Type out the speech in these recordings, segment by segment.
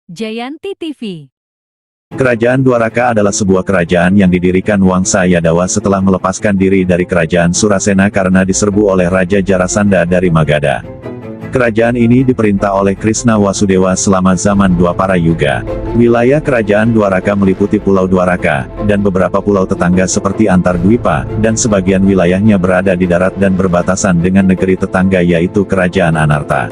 Jayanti TV. Kerajaan Dwaraka adalah sebuah kerajaan yang didirikan Wangsa Yadawa setelah melepaskan diri dari kerajaan Surasena karena diserbu oleh Raja Jarasandha dari Magadha. Kerajaan ini diperintah oleh Krishna Wasudewa selama zaman Dwapara Yuga. Wilayah kerajaan Dwaraka meliputi Pulau Dwaraka, dan beberapa pulau tetangga seperti Antardwipa, dan sebagian wilayahnya berada di darat dan berbatasan dengan negeri tetangga yaitu Kerajaan Anarta.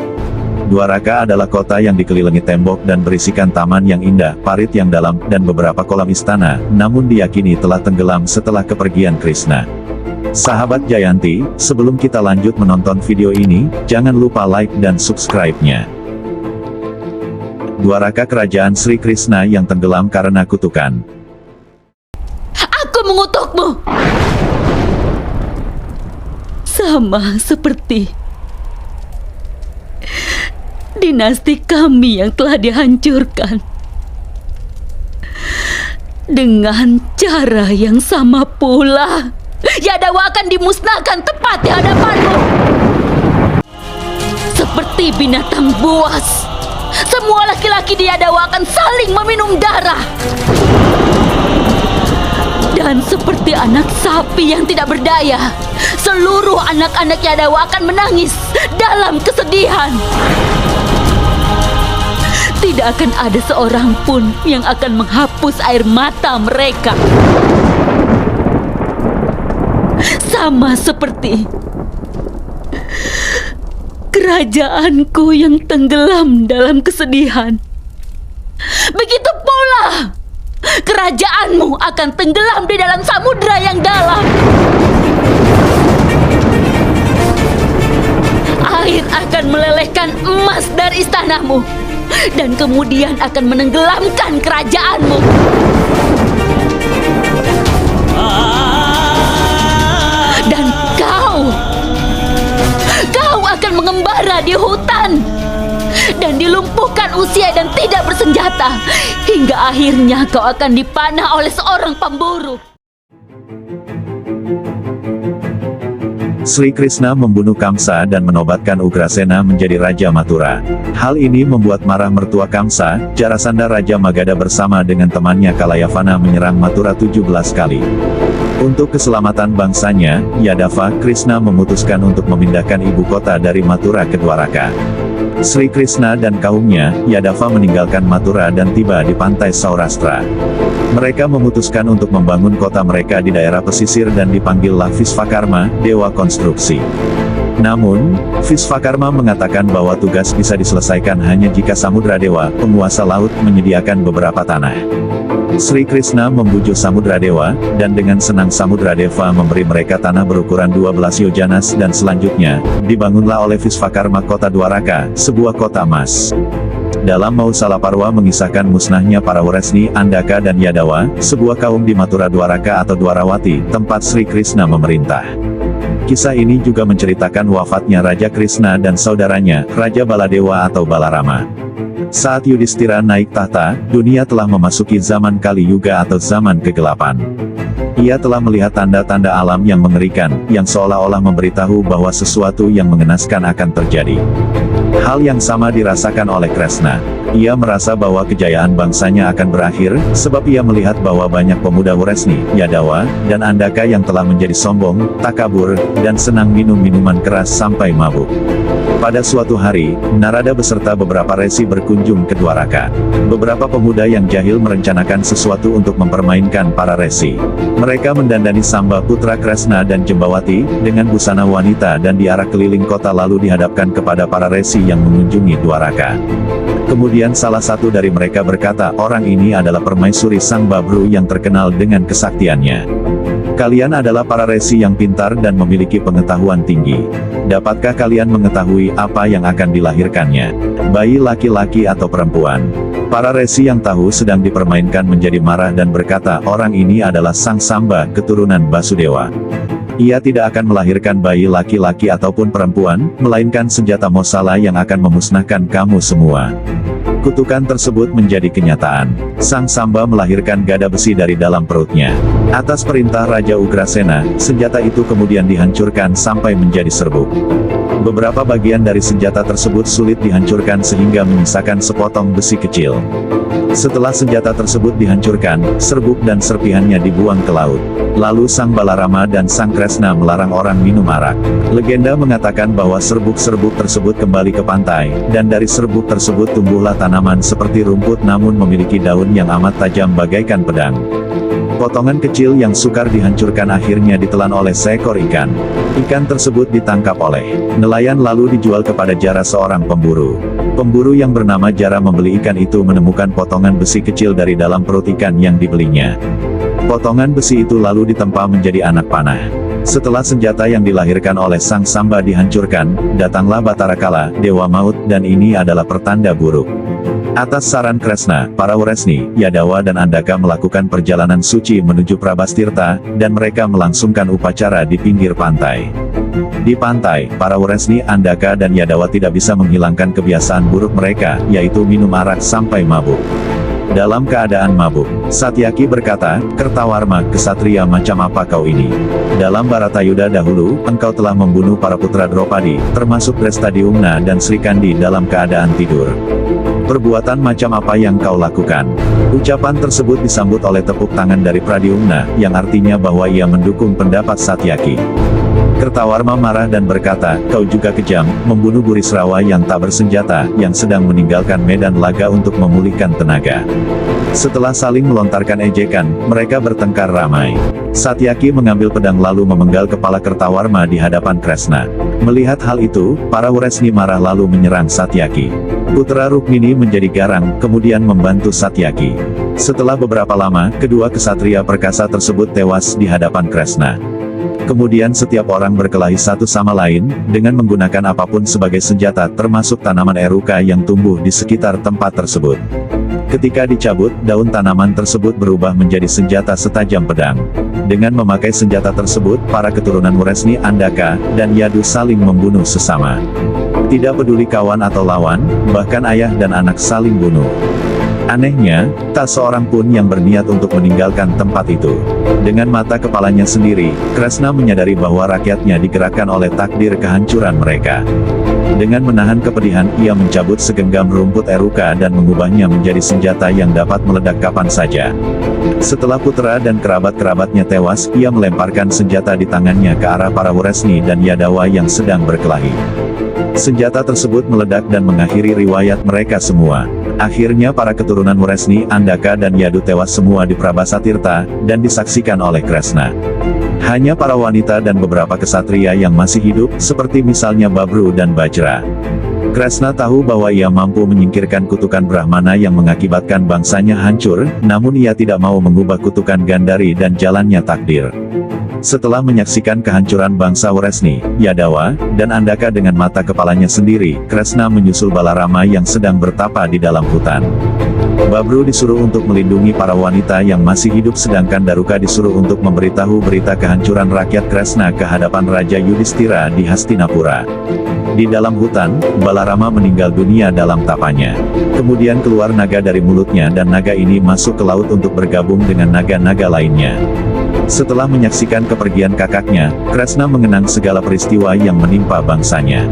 Dwaraka adalah kota yang dikelilingi tembok dan berisikan taman yang indah, parit yang dalam, dan beberapa kolam istana, namun diyakini telah tenggelam setelah kepergian Krishna. Sahabat Jayanti, sebelum kita lanjut menonton video ini, jangan lupa like dan subscribe-nya. Dwaraka kerajaan Sri Krishna yang tenggelam karena kutukan. Aku mengutukmu. Sama seperti dinasti kami yang telah dihancurkan. Dengan cara yang sama pula, Yadawa akan dimusnahkan tepat di hadapanmu. Seperti binatang buas, semua laki-laki di Yadawa akan saling meminum darah. Dan seperti anak sapi yang tidak berdaya, seluruh anak-anak Yadawa akan menangis dalam kesedihan. Tidak akan ada seorang pun yang akan menghapus air mata mereka. Sama seperti kerajaanku yang tenggelam dalam kesedihan. Begitu pula kerajaanmu akan tenggelam di dalam samudra yang dalam. Air akan melelehkan emas dari istanamu, dan kemudian akan menenggelamkan kerajaanmu. Dan kau akan mengembara di hutan dan dilumpuhkan usia dan tidak bersenjata, hingga akhirnya kau akan dipanah oleh seorang pemburu. Sri Krishna membunuh Kamsa dan menobatkan Ugrasena menjadi Raja Mathura. Hal ini membuat marah mertua Kamsa, Jarasandha Raja Magadha bersama dengan temannya Kalayavana menyerang Mathura 17 kali. Untuk keselamatan bangsanya, Yadava, Krishna memutuskan untuk memindahkan ibu kota dari Mathura ke Dwaraka. Sri Krishna dan kaumnya, Yadava meninggalkan Mathura dan tiba di pantai Saurashtra. Mereka memutuskan untuk membangun kota mereka di daerah pesisir dan dipanggillah Visvakarma, Dewa Konstruksi. Namun, Visvakarma mengatakan bahwa tugas bisa diselesaikan hanya jika Samudra Dewa, penguasa laut, menyediakan beberapa tanah. Sri Krishna membujuk Samudra Dewa, dan dengan senang Samudra Deva memberi mereka tanah berukuran 12 yojanas dan selanjutnya, dibangunlah oleh Visvakarma kota Dwaraka, sebuah kota emas. Dalam Mausalaparwa mengisahkan musnahnya para Wresni, Andaka dan Yadawa, sebuah kaum di Mathura Dwaraka atau Dwarawati, tempat Sri Krishna memerintah. Kisah ini juga menceritakan wafatnya Raja Krishna dan saudaranya, Raja Baladewa atau Balarama. Saat Yudhishthira naik tahta, dunia telah memasuki zaman Kali Yuga atau zaman kegelapan. Ia telah melihat tanda-tanda alam yang mengerikan, yang seolah-olah memberitahu bahwa sesuatu yang mengenaskan akan terjadi. Hal yang sama dirasakan oleh Krishna. Ia merasa bahwa kejayaan bangsanya akan berakhir, sebab ia melihat bahwa banyak pemuda Wresni, Yadawa, dan Andaka yang telah menjadi sombong, takabur, dan senang minum minuman keras sampai mabuk. Pada suatu hari, Narada beserta beberapa resi berkunjung ke Dwaraka. Beberapa pemuda yang jahil merencanakan sesuatu untuk mempermainkan para resi. Mereka mendandani Samba putra Krishna dan Jembawati, dengan busana wanita dan diarak keliling kota lalu dihadapkan kepada para resi yang mengunjungi Dwaraka. Kemudian salah satu dari mereka berkata, orang ini adalah permaisuri Sang Babru yang terkenal dengan kesaktiannya. Kalian adalah para resi yang pintar dan memiliki pengetahuan tinggi. Dapatkah kalian mengetahui apa yang akan dilahirkannya? Bayi laki-laki atau perempuan? Para resi yang tahu sedang dipermainkan menjadi marah dan berkata, orang ini adalah Sang Samba, keturunan Basudewa. Ia tidak akan melahirkan bayi laki-laki ataupun perempuan, melainkan senjata Mosala yang akan memusnahkan kamu semua. Kutukan tersebut menjadi kenyataan. Sang Samba melahirkan gada besi dari dalam perutnya. Atas perintah Raja Ugrasena, senjata itu kemudian dihancurkan sampai menjadi serbuk. Beberapa bagian dari senjata tersebut sulit dihancurkan sehingga menyisakan sepotong besi kecil. Setelah senjata tersebut dihancurkan, serbuk dan serpihannya dibuang ke laut. Lalu Sang Balarama dan Sang Kresna melarang orang minum arak. Legenda mengatakan bahwa serbuk-serbuk tersebut kembali ke pantai, dan dari serbuk tersebut tumbuhlah tanaman seperti rumput namun memiliki daun yang amat tajam bagaikan pedang. Potongan kecil yang sukar dihancurkan akhirnya ditelan oleh seekor ikan. Ikan tersebut ditangkap oleh nelayan lalu dijual kepada Jara seorang pemburu. Pemburu yang bernama Jara membeli ikan itu menemukan potongan besi kecil dari dalam perut ikan yang dibelinya. Potongan besi itu lalu ditempa menjadi anak panah. Setelah senjata yang dilahirkan oleh Sang Samba dihancurkan, datanglah Batara Kala, Dewa Maut, dan ini adalah pertanda buruk. Atas saran Kresna, para Wresni, Yadawa dan Andaka melakukan perjalanan suci menuju Prabastirta, dan mereka melangsungkan upacara di pinggir pantai. Di pantai, para Wresni, Andaka dan Yadawa tidak bisa menghilangkan kebiasaan buruk mereka, yaitu minum arak sampai mabuk. Dalam keadaan mabuk, Satyaki berkata, "Kertawarma, kesatria macam apa kau ini? Dalam Baratayuda dahulu, engkau telah membunuh para putra Draupadi, termasuk Drestadiumna dan Srikandi dalam keadaan tidur. Perbuatan macam apa yang kau lakukan?" Ucapan tersebut disambut oleh tepuk tangan dari Pradyumna, yang artinya bahwa ia mendukung pendapat Satyaki. Kertawarma marah dan berkata, "Kau juga kejam, membunuh Burisrawa yang tak bersenjata, yang sedang meninggalkan medan laga untuk memulihkan tenaga." Setelah saling melontarkan ejekan, mereka bertengkar ramai. Satyaki mengambil pedang lalu memenggal kepala Kertawarma di hadapan Kresna. Melihat hal itu, para Wresni marah lalu menyerang Satyaki. Putra Rukmini menjadi garang, kemudian membantu Satyaki. Setelah beberapa lama, kedua kesatria perkasa tersebut tewas di hadapan Kresna. Kemudian setiap orang berkelahi satu sama lain, dengan menggunakan apapun sebagai senjata termasuk tanaman eruka yang tumbuh di sekitar tempat tersebut. Ketika dicabut, daun tanaman tersebut berubah menjadi senjata setajam pedang. Dengan memakai senjata tersebut, para keturunan Wresni, Andaka, dan Yadu saling membunuh sesama. Tidak peduli kawan atau lawan, bahkan ayah dan anak saling bunuh. Anehnya, tak seorang pun yang berniat untuk meninggalkan tempat itu. Dengan mata kepalanya sendiri, Kresna menyadari bahwa rakyatnya digerakkan oleh takdir kehancuran mereka. Dengan menahan kepedihan, ia mencabut segenggam rumput eruka dan mengubahnya menjadi senjata yang dapat meledak kapan saja. Setelah putra dan kerabat-kerabatnya tewas, ia melemparkan senjata di tangannya ke arah para Wresni dan Yadawa yang sedang berkelahi. Senjata tersebut meledak dan mengakhiri riwayat mereka semua. Akhirnya para keturunan Wresni, Andaka dan Yadu tewas semua di Prabasatirta, dan disaksikan oleh Kresna. Hanya para wanita dan beberapa kesatria yang masih hidup, seperti misalnya Babru dan Bajra. Kresna tahu bahwa ia mampu menyingkirkan kutukan Brahmana yang mengakibatkan bangsanya hancur, namun ia tidak mau mengubah kutukan Gandhari dan jalannya takdir. Setelah menyaksikan kehancuran bangsa Wresni, Yadawa, dan Andaka dengan mata kepalanya sendiri, Kresna menyusul Balarama yang sedang bertapa di dalam hutan. Babru disuruh untuk melindungi para wanita yang masih hidup sedangkan Daruka disuruh untuk memberitahu berita kehancuran rakyat Kresna ke hadapan Raja Yudhistira di Hastinapura. Di dalam hutan, Balarama meninggal dunia dalam tapanya. Kemudian keluar naga dari mulutnya dan naga ini masuk ke laut untuk bergabung dengan naga-naga lainnya. Setelah menyaksikan kepergian kakaknya, Kresna mengenang segala peristiwa yang menimpa bangsanya.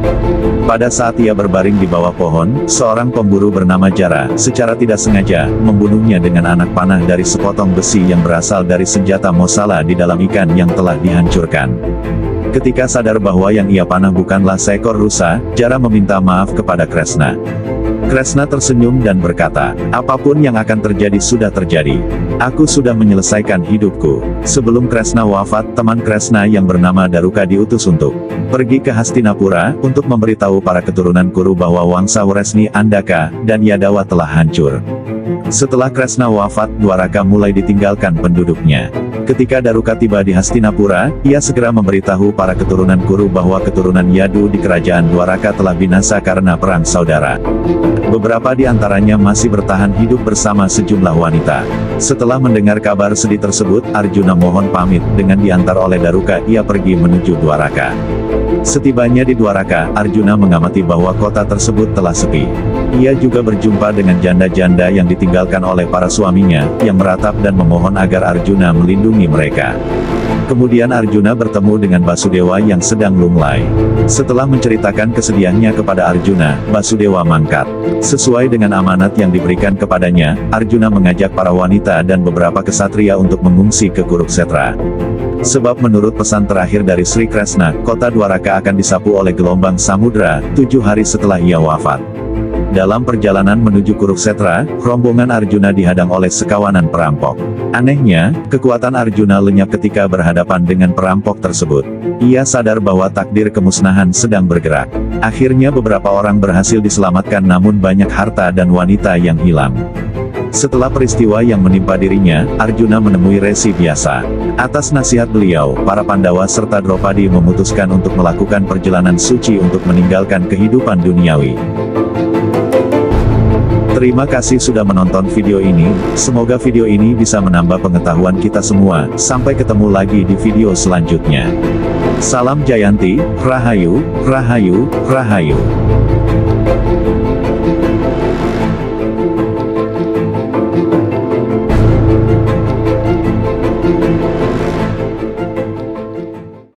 Pada saat ia berbaring di bawah pohon, seorang pemburu bernama Jara, secara tidak sengaja, membunuhnya dengan anak panah dari sepotong besi yang berasal dari senjata Mosala di dalam ikan yang telah dihancurkan. Ketika sadar bahwa yang ia panah bukanlah seekor rusa, Jara meminta maaf kepada Kresna. Kresna tersenyum dan berkata, "Apapun yang akan terjadi sudah terjadi. Aku sudah menyelesaikan hidupku." Sebelum Kresna wafat, teman Kresna yang bernama Daruka diutus untuk pergi ke Hastinapura, untuk memberitahu para keturunan Kuru bahwa wangsa Wresni, Andaka, dan Yadawa telah hancur. Setelah Kresna wafat, Dwaraka mulai ditinggalkan penduduknya. Ketika Daruka tiba di Hastinapura, ia segera memberitahu para keturunan Kuru bahwa keturunan Yadu di kerajaan Dwaraka telah binasa karena perang saudara. Beberapa di antaranya masih bertahan hidup bersama sejumlah wanita. Setelah mendengar kabar sedih tersebut, Arjuna mohon pamit, dengan diantar oleh Daruka ia pergi menuju Dwaraka. Setibanya di Dwaraka, Arjuna mengamati bahwa kota tersebut telah sepi. Ia juga berjumpa dengan janda-janda yang ditinggalkan oleh para suaminya, yang meratap dan memohon agar Arjuna melindungi mereka. Kemudian Arjuna bertemu dengan Basudewa yang sedang lunglai. Setelah menceritakan kesedihannya kepada Arjuna, Basudewa mangkat. Sesuai dengan amanat yang diberikan kepadanya, Arjuna mengajak para wanita dan beberapa kesatria untuk mengungsi ke Kuruksetra. Sebab menurut pesan terakhir dari Sri Kresna, kota Dwaraka akan disapu oleh gelombang samudra, 7 hari setelah ia wafat. Dalam perjalanan menuju Kuruksetra, rombongan Arjuna dihadang oleh sekawanan perampok. Anehnya, kekuatan Arjuna lenyap ketika berhadapan dengan perampok tersebut. Ia sadar bahwa takdir kemusnahan sedang bergerak. Akhirnya beberapa orang berhasil diselamatkan namun banyak harta dan wanita yang hilang. Setelah peristiwa yang menimpa dirinya, Arjuna menemui Resi Vyasa. Atas nasihat beliau, para Pandawa serta Draupadi memutuskan untuk melakukan perjalanan suci untuk meninggalkan kehidupan duniawi. Terima kasih sudah menonton video ini, semoga video ini bisa menambah pengetahuan kita semua. Sampai ketemu lagi di video selanjutnya. Salam Jayanti, Rahayu, Rahayu, Rahayu.